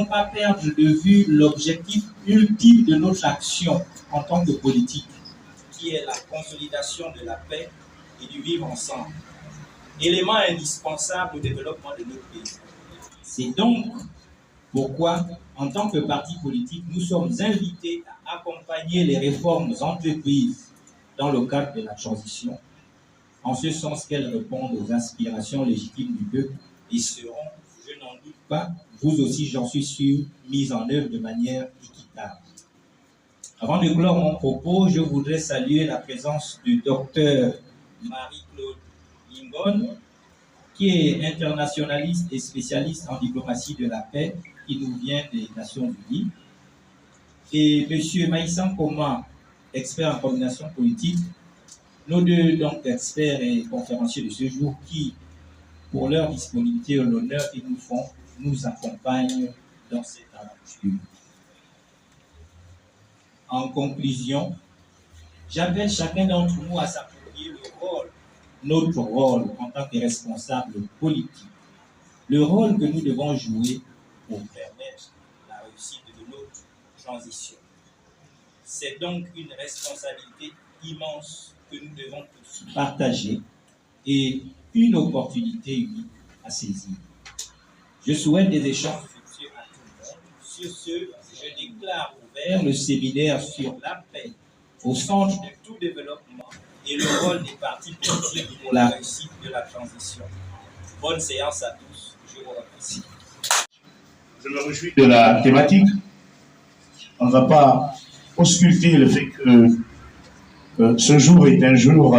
devons pas perdre de vue l'objectif ultime de notre action en tant que politique, qui est la consolidation de la paix et du vivre ensemble, élément indispensable au développement de notre pays. C'est donc pourquoi, en tant que parti politique, nous sommes invités à accompagner les réformes entreprises dans le cadre de la transition, en ce sens qu'elles répondent aux aspirations légitimes du peuple et seront, je n'en doute pas, vous aussi j'en suis sûr, mises en œuvre de manière équitable. Avant de clore mon propos, je voudrais saluer la présence du docteur Marie-Claude Lingon, qui est internationaliste et spécialiste en diplomatie de la paix, qui nous vient des Nations Unies, et M. Maïsan Koma, expert en coordination politique, nos deux donc experts et conférenciers de ce jour qui, pour leur disponibilité et l'honneur qu'ils nous font, nous accompagnent dans cette aventure. En conclusion, j'appelle chacun d'entre nous à s'approprier notre rôle en tant que responsable politique, le rôle que nous devons jouer pour permettre la réussite de notre transition. C'est donc une responsabilité immense que nous devons tous partager et une opportunité unique à saisir. Je souhaite des échanges fructueux à tout le monde. Sur ce, je déclare ouvert le séminaire sur la paix au centre de tout développement et le rôle des partis politiques pour la réussite de la transition. Bonne séance à tous. Je vous remercie. Je me réjouis de la thématique. On ne va pas ausculter le fait que ce jour est un jour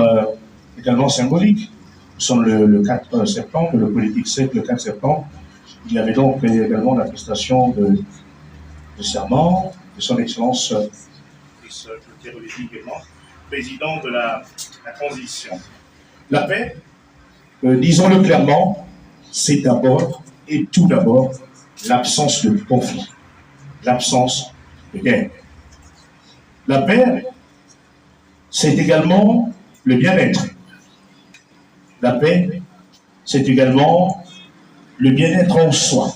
également symbolique. Nous sommes le 4 septembre, le politique sait le 4 septembre. Il y avait donc également la prestation de serment de son Excellence, également, président de la transition. La paix, disons-le clairement, c'est d'abord et tout d'abord l'absence de conflit, l'absence de guerre. La paix, c'est également le bien-être. La paix, c'est également le bien-être en soi.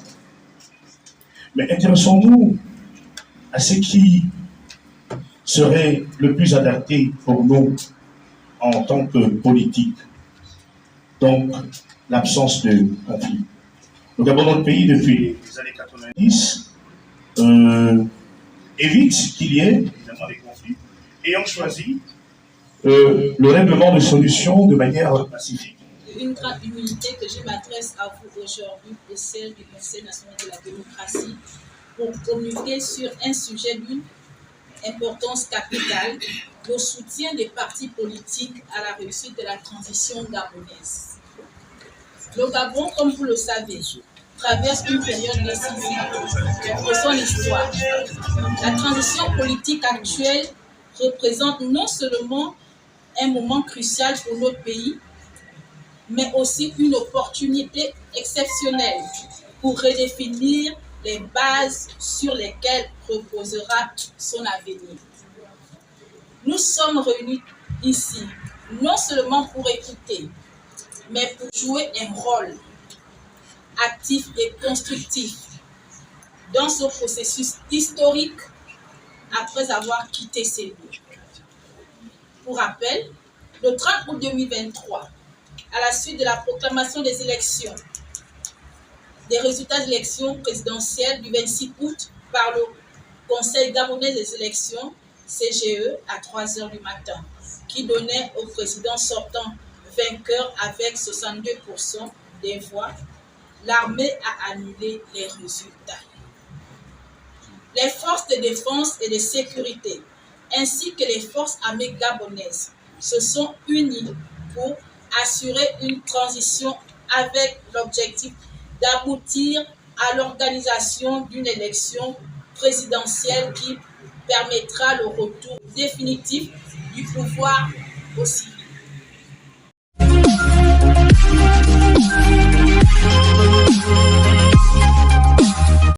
Mais intéressons-nous à ce qui serait le plus adapté pour nous en tant que politique. Donc, l'absence de conflit. Nous avons notre pays depuis les années 90, évite qu'il y ait évidemment des conflits, ayant choisi le règlement de solutions de manière pacifique. Une grande humilité que je m'adresse à vous aujourd'hui et celle du Conseil national de la démocratie pour communiquer sur un sujet d'une importance capitale, le soutien des partis politiques à la réussite de la transition gabonaise. Le Gabon, comme vous le savez, traverse une période décisive de son histoire. La transition politique actuelle représente non seulement un moment crucial pour notre pays, mais aussi une opportunité exceptionnelle pour redéfinir les bases sur lesquelles reposera son avenir. Nous sommes réunis ici, non seulement pour écouter, mais pour jouer un rôle actif et constructif dans ce processus historique après avoir quitté ces lieux. Pour rappel, le 30 août 2023, à la suite de la proclamation des élections, des résultats d'élections présidentielles du 26 août par le Conseil gabonais des élections, CGE, à 3h du matin, qui donnait au président sortant vainqueur avec 62% des voix, l'armée a annulé les résultats. Les forces de défense et de sécurité, ainsi que les forces armées gabonaises, se sont unies pour assurer une transition avec l'objectif d'aboutir à l'organisation d'une élection présidentielle qui permettra le retour définitif du pouvoir aux civils.